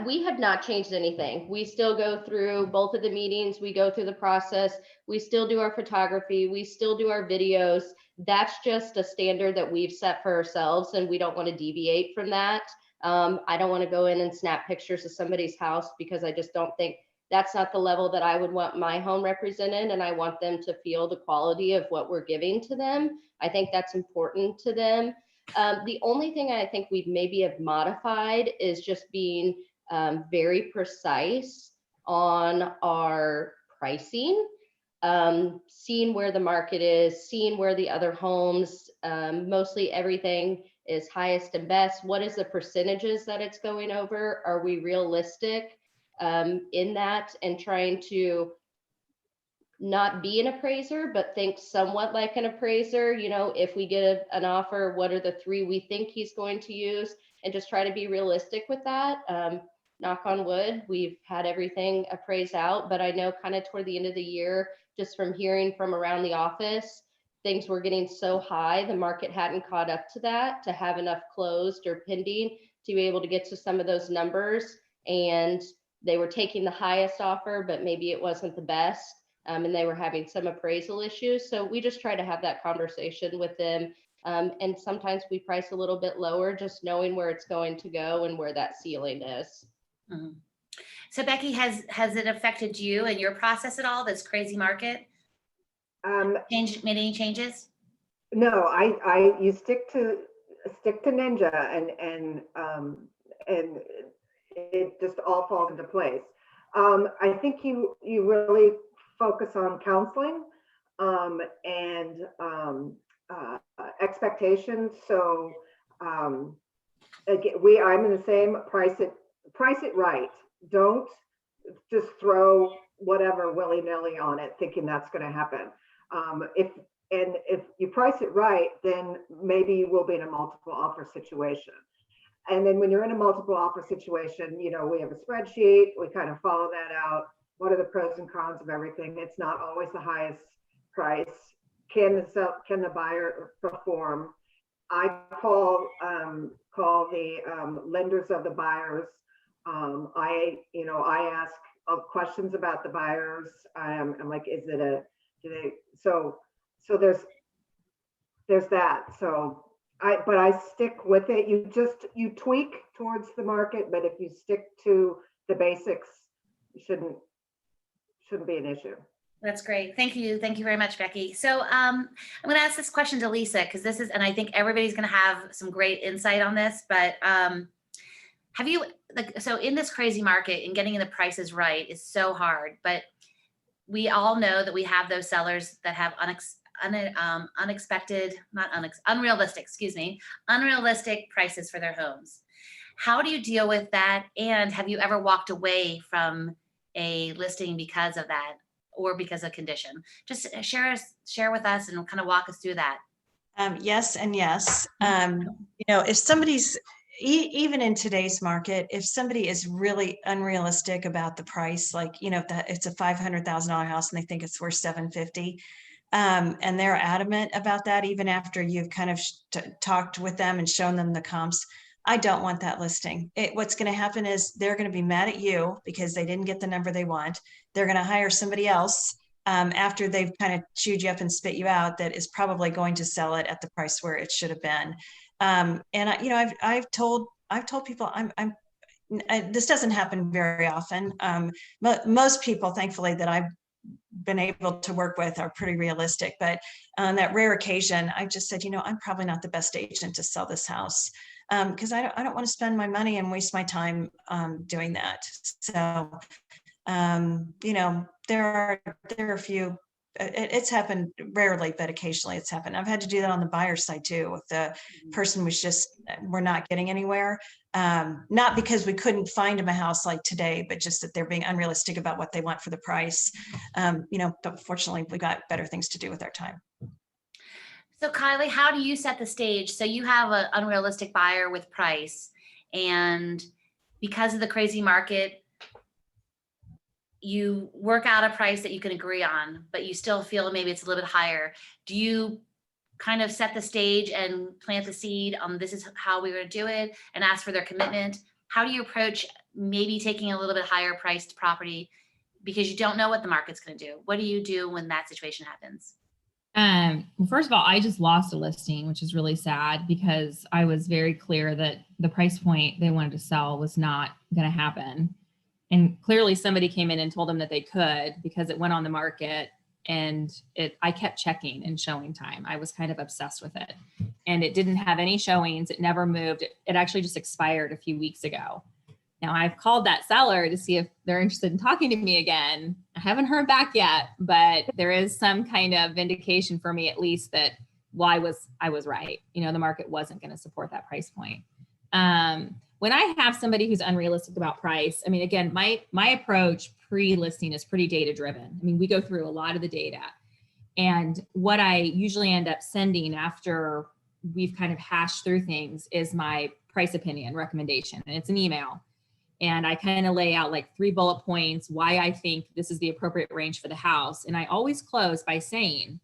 We have not changed anything. We still go through both of the meetings. We go through the process. We still do our photography. We still do our videos. That's just a standard that we've set for ourselves, and we don't want to deviate from that. I don't want to go in and snap pictures of somebody's house, because I just don't think that's not the level that I would want my home represented, and I want them to feel the quality of what we're giving to them. I think that's important to them. The only thing I think we've maybe have modified is just being very precise on our pricing, seeing where the market is, seeing where the other homes, mostly everything is highest and best. What is the percentages that it's going over? Are we realistic in that, and trying to not be an appraiser, but think somewhat like an appraiser? You know, if we get an offer, what are the 3 we think he's going to use, and just try to be realistic with that. Knock on wood, we've had everything appraised out, but I know kind of toward the end of the year, just from hearing from around the office, things were getting so high, the market hadn't caught up to that, to have enough closed or pending to be able to get to some of those numbers. And they were taking the highest offer, but maybe it wasn't the best. And they were having some appraisal issues. So we just try to have that conversation with them. And sometimes we price a little bit lower, just knowing where it's going to go and where that ceiling is. Mm-hmm. So Becky, has it affected you and your process at all, this crazy market? Made any changes? No, you stick to Ninja, and it just all falls into place. I think you really focus on counseling and expectations. So again, I'm in the same price it right. Don't just throw whatever willy-nilly on it thinking that's going to happen. If you price it right, then maybe you will be in a multiple offer situation. And then when you're in a multiple offer situation, you know, we have a spreadsheet, we kind of follow that out. What are the pros and cons of everything? It's not always the highest price. Can the buyer perform? I call the lenders of the buyers. I ask questions about the buyers. I'm like, so there's that. So I stick with it. You tweak towards the market, but if you stick to the basics, it shouldn't be an issue. That's great. Thank you. Thank you very much, Becky. So I'm going to ask this question to Lisa, because this is, and I think everybody's going to have some great insight on this, but have you, so in this crazy market and getting the prices right is so hard, but we all know that we have those sellers that have unrealistic prices for their homes. How do you deal with that? And have you ever walked away from a listing because of that, or because of condition? Just share with us and kind of walk us through that. Yes and yes. You know, if somebody's, even in today's market, if somebody is really unrealistic about the price, like, that it's a $500,000 house and they think it's worth 750, and they're adamant about that, even after you've kind of talked with them and shown them the comps, I don't want that listing. What's going to happen is they're going to be mad at you because they didn't get the number they want. They're going to hire somebody else after they've kind of chewed you up and spit you out, that is probably going to sell it at the price where it should have been. And I've told people this doesn't happen very often. Most people, thankfully, that I've been able to work with are pretty realistic, but on that rare occasion, I just said, I'm probably not the best agent to sell this house, because I don't want to spend my money and waste my time doing that. So, there are a few. It's happened rarely, but occasionally it's happened. I've had to do that on the buyer side too. If the person was we're not getting anywhere. Not because we couldn't find them a house like today, but just that they're being unrealistic about what they want for the price. But fortunately we got better things to do with our time. So Kylee, how do you set the stage? So you have an unrealistic buyer with price, and because of the crazy market, you work out a price that you can agree on, but you still feel maybe it's a little bit higher. Do you kind of set the stage and plant the seed on this is how we're going to do it and ask for their commitment? How do you approach maybe taking a little bit higher priced property because you don't know what the market's going to do? What do you do when that situation happens? Well, first of all, I just lost a listing, which is really sad because I was very clear that the price point they wanted to sell was not going to happen. And clearly somebody came in and told them that they could because it went on the market, and I kept checking and showing time. I was kind of obsessed with it, and it didn't have any showings. It never moved. It actually just expired a few weeks ago. Now I've called that seller to see if they're interested in talking to me again. I haven't heard back yet, but there is some kind of vindication for me, at least, that I was right. The market wasn't going to support that price point. When I have somebody who's unrealistic about price, again, my approach pre-listing is pretty data driven. We go through a lot of the data, and what I usually end up sending after we've kind of hashed through things is my price opinion recommendation. And it's an email. And I kind of lay out like 3 bullet points, why I think this is the appropriate range for the house. And I always close by saying,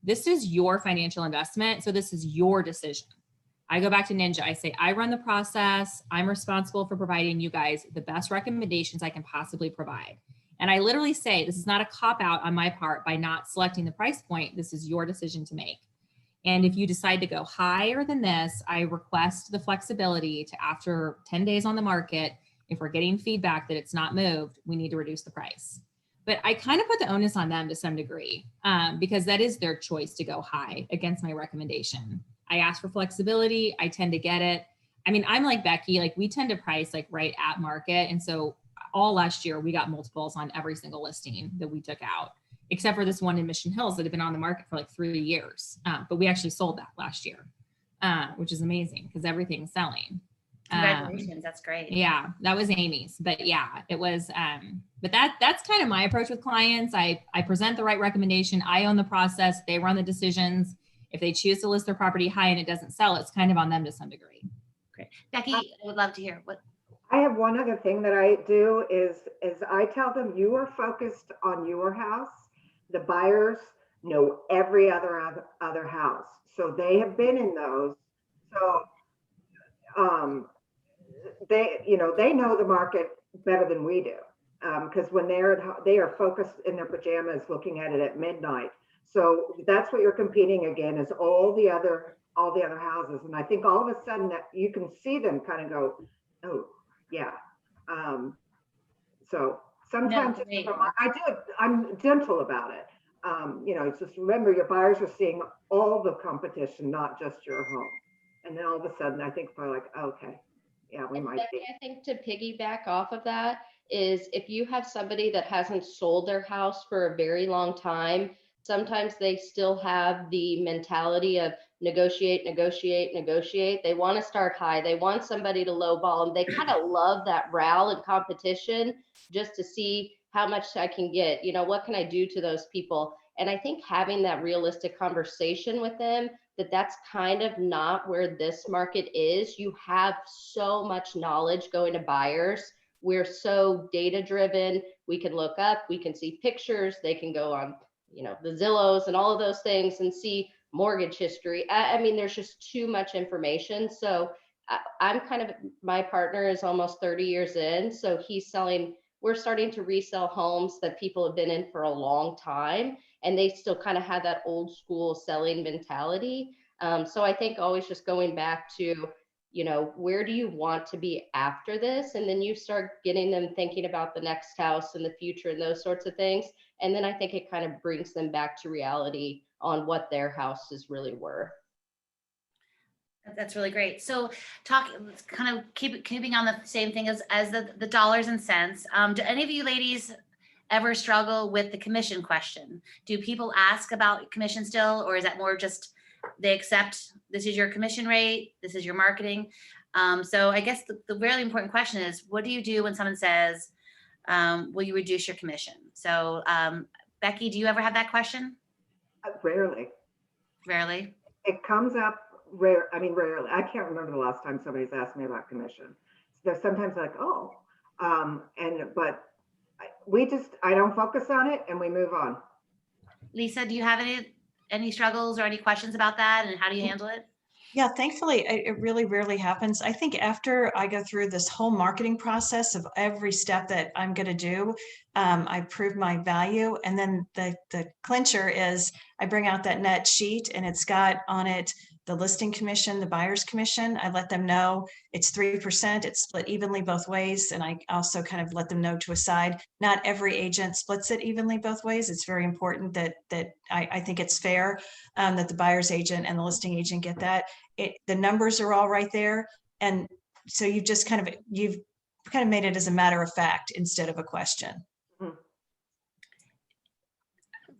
this is your financial investment. So this is your decision. I go back to Ninja. I say, I run the process. I'm responsible for providing you guys the best recommendations I can possibly provide. And I literally say, this is not a cop out on my part by not selecting the price point. This is your decision to make. And if you decide to go higher than this, I request the flexibility to, after 10 days on the market, if we're getting feedback that it's not moved, we need to reduce the price. But I kind of put the onus on them to some degree because that is their choice to go high against my recommendation. I ask for flexibility. I tend to get it. I'm like Becky, like we tend to price like right at market. And so all last year, we got multiples on every single listing that we took out, except for this one in Mission Hills that had been on the market for like 3 years. But we actually sold that last year, which is amazing because everything's selling. Congratulations. That's great. Yeah, that was Amy's. But yeah, it was, but that's kind of my approach with clients. I present the right recommendation. I own the process. They run the decisions. If they choose to list their property high and it doesn't sell, it's kind of on them to some degree. Great. Becky, I would love to hear what. I have one other thing that I do is I tell them you are focused on your house. The buyers know every other house. So they have been in those. So they know the market better than we do. Because when they are focused in their pajamas looking at it at midnight. So that's what you're competing against is all the other houses. And I think all of a sudden that you can see them kind of go, oh yeah. So sometimes I'm gentle about it. Just remember your buyers are seeing all the competition, not just your home. And then all of a sudden I think they're like, okay, yeah, we might be. I think to piggyback off of that is if you have somebody that hasn't sold their house for a very long time, sometimes they still have the mentality of negotiate. They want to start high. They want somebody to lowball them. They kind of love that row and competition just to see how much I can get. What can I do to those people? And I think having that realistic conversation with them that that's kind of not where this market is. You have so much knowledge going to buyers. We're so data driven. We can look up, we can see pictures, they can go on, you know, the Zillows and all of those things and see mortgage history. I mean, there's just too much information. So I'm kind of, my partner is almost 30 years in. So he's selling, we're starting to resell homes that people have been in for a long time, and they still kind of have that old school selling mentality. So I think always just going back to, you know, where do you want to be after this? And then you start getting them thinking about the next house and the future and those sorts of things. And then I think it kind of brings them back to reality on what their houses really were. That's really great. So kind of keeping on the same thing as the dollars and cents. Do any of you ladies ever struggle with the commission question? Do people ask about commission still, or is that more just they accept this is your commission rate, this is your marketing? So I guess the really important question is, what do you do when someone says, will you reduce your commission? So Becky, do you ever have that question? Rarely. Rarely? It comes up rarely. I can't remember the last time somebody's asked me about commission. They're sometimes like, oh, but I don't focus on it and we move on. Lisa, do you have any struggles or any questions about that, and how do you handle it? Yeah, thankfully, it really rarely happens. I think after I go through this whole marketing process of every step that I'm going to do, I prove my value. And then the clincher is I bring out that net sheet, and it's got on it the listing commission, the buyer's commission. I let them know it's 3%. It's split evenly both ways. And I also kind of let them know to a side, not every agent splits it evenly both ways. It's very important that I think it's fair that the buyer's agent and the listing agent get that. The numbers are all right there. And so you've kind of made it as a matter of fact instead of a question.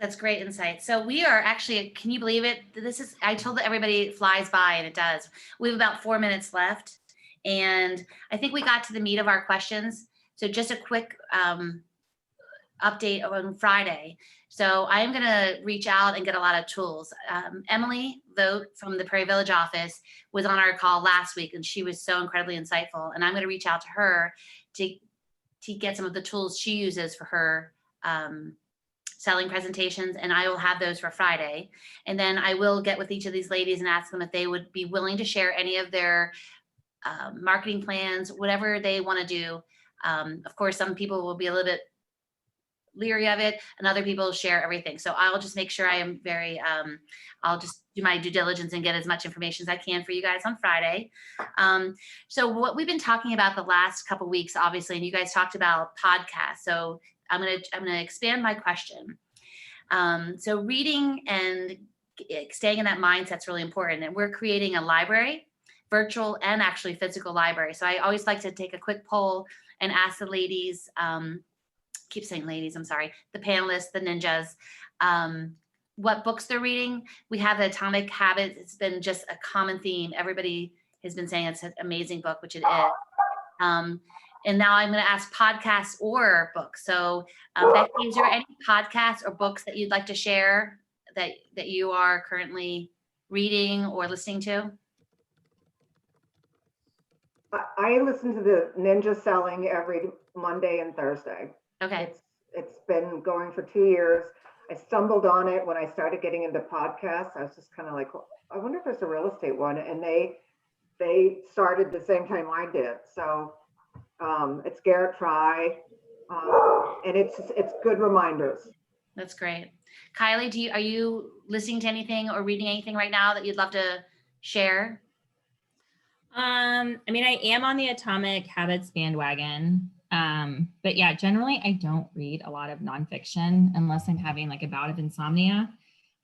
That's great insight. So we are actually, can you believe it? I told everybody it flies by, and it does. We have about 4 minutes left, and I think we got to the meat of our questions. So just a quick update on Friday. So I am going to reach out and get a lot of tools. Emily Vogt from the Prairie Village office was on our call last week, and she was so incredibly insightful. And I'm going to reach out to her to get some of the tools she uses for her selling presentations, and I will have those for Friday. And then I will get with each of these ladies and ask them if they would be willing to share any of their marketing plans, whatever they want to do. Of course, some people will be a little bit leery of it, and other people share everything. So I'll just make sure I am very, I'll just do my due diligence and get as much information as I can for you guys on Friday. So what we've been talking about the last couple of weeks, obviously, and you guys talked about podcasts. So I'm gonna expand my question. So reading and staying in that mindset is really important. And we're creating a library, virtual and actually physical library. So I always like to take a quick poll and ask the ladies, keep saying ladies, I'm sorry, the panelists, the ninjas, what books they're reading. We have the Atomic Habits. It's been just a common theme. Everybody has been saying it's an amazing book, which it is. And now I'm going to ask podcasts or books. So Becky, is there any podcasts or books that you'd like to share that you are currently reading or listening to? I listen to the Ninja Selling every Monday and Thursday. Okay. It's been going for 2 years. I stumbled on it when I started getting into podcasts. I was just kind of like, well, I wonder if there's a real estate one. And they started the same time I did. So it's Garrett Fry, and it's good reminders. That's great. Kylee, are you listening to anything or reading anything right now that you'd love to share? I mean, I am on the Atomic Habits bandwagon. But yeah, generally I don't read a lot of nonfiction unless I'm having like a bout of insomnia.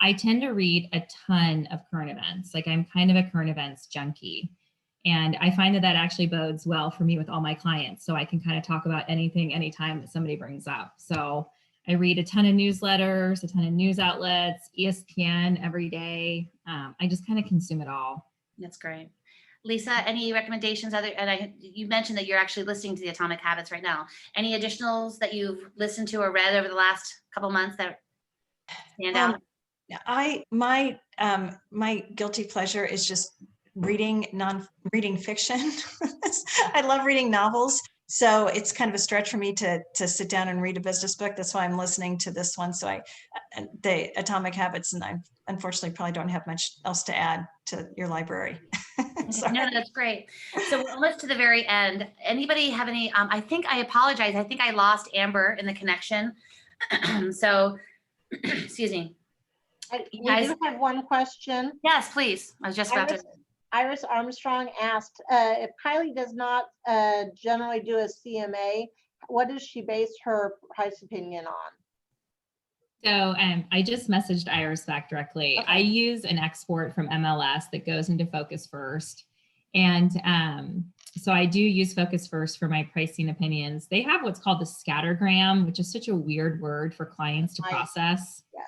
I tend to read a ton of current events. Like I'm kind of a current events junkie. And I find that actually bodes well for me with all my clients. So I can kind of talk about anything, anytime that somebody brings up. So I read a ton of newsletters, a ton of news outlets, ESPN every day. I just kind of consume it all. That's great. Lisa, any recommendations? You mentioned that you're actually listening to the Atomic Habits right now. Any additionals that you've listened to or read over the last couple months that stand out? My guilty pleasure is just reading fiction. I love reading novels. So it's kind of a stretch for me to sit down and read a business book. That's why I'm listening to this one. So the Atomic Habits, and I unfortunately probably don't have much else to add to your library. No, that's great. So we're almost to the very end. Anybody have any, I think I apologize. I think I lost Amber in the connection. So, excuse me. We guys- do have one question. Yes, please. I was just about to. Iris Armstrong asked, if Kylee does not generally do a CMA, what does she base her price opinion on? So I just messaged Iris back directly. Okay. I use an export from MLS that goes into Focus First. And so I do use Focus First for my pricing opinions. They have what's called the scattergram, which is such a weird word for clients to process. Yes.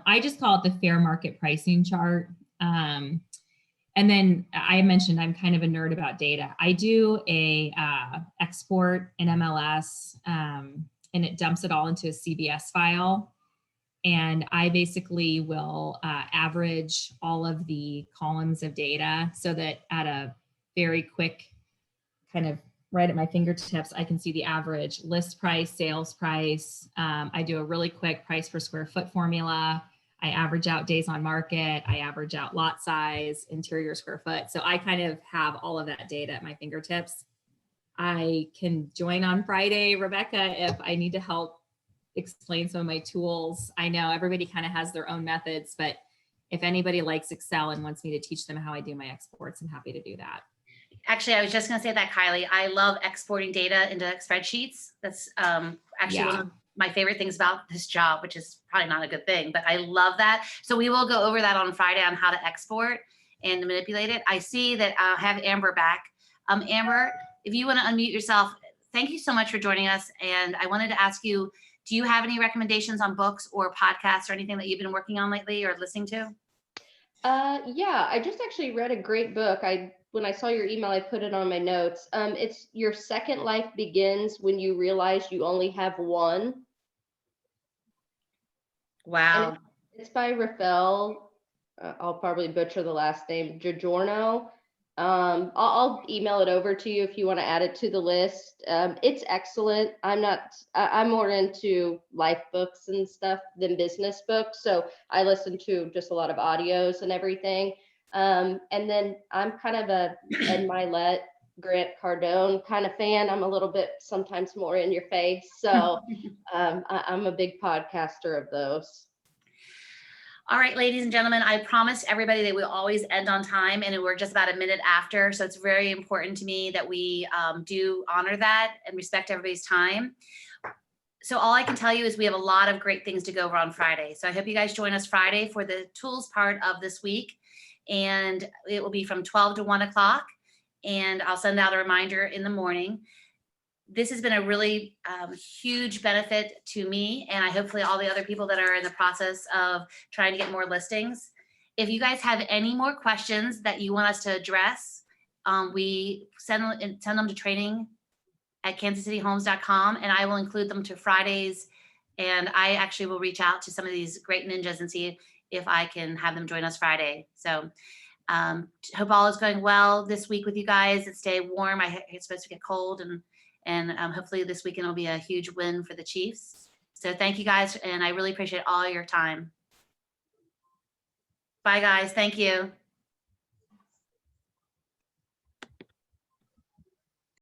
I just call it the fair market pricing chart. And then I mentioned I'm kind of a nerd about data. I do a export in MLS and it dumps it all into a CBS file. And I basically will average all of the columns of data so that at a very quick kind of right at my fingertips, I can see the average list price, sales price. I do a really quick price per square foot formula. I average out days on market. I average out lot size, interior square foot. So I kind of have all of that data at my fingertips. I can join on Friday, Rebecca, if I need to help explain some of my tools. I know everybody kind of has their own methods, but if anybody likes Excel and wants me to teach them how I do my exports, I'm happy to do that. Actually, I was just going to say that, Kylee. I love exporting data into spreadsheets. That's actually one of my favorite things about this job, which is probably not a good thing, but I love that. So we will go over that on Friday on how to export and manipulate it. I see that I have Amber back. Amber, if you want to unmute yourself, thank you so much for joining us. And I wanted to ask you, do you have any recommendations on books or podcasts or anything that you've been working on lately or listening to? Yeah, I just actually read a great book. When I saw your email, I put it on my notes. It's Your Second Life Begins When You Realize You Only Have One. Wow. And it's by Rafael. I'll probably butcher the last name, Giorno. I'll email it over to you if you want to add it to the list. It's excellent. I'm more into life books and stuff than business books. So I listen to just a lot of audios and everything. And then I'm kind of a Ed Milet, Grant Cardone kind of fan. I'm a little bit sometimes more in your face. So I'm a big podcaster of those. All right, ladies and gentlemen, I promised everybody that we'll always end on time, and we're just about a minute after. So it's very important to me that we do honor that and respect everybody's time. So all I can tell you is we have a lot of great things to go over on Friday. So I hope you guys join us Friday for the tools part of this week. And it will be from 12 to 1 o'clock. And I'll send out a reminder in the morning. This has been a really huge benefit to me, and I hopefully all the other people that are in the process of trying to get more listings. If you guys have any more questions that you want us to address, we send them to training@kansascityhomes.com, and I will include them to Fridays. And I actually will reach out to some of these great ninjas and see if I can have them join us Friday. So hope all is going well this week with you guys. It's stay warm. It's supposed to get cold, and hopefully this weekend will be a huge win for the Chiefs. So thank you guys, and I really appreciate all your time. Bye guys, thank you.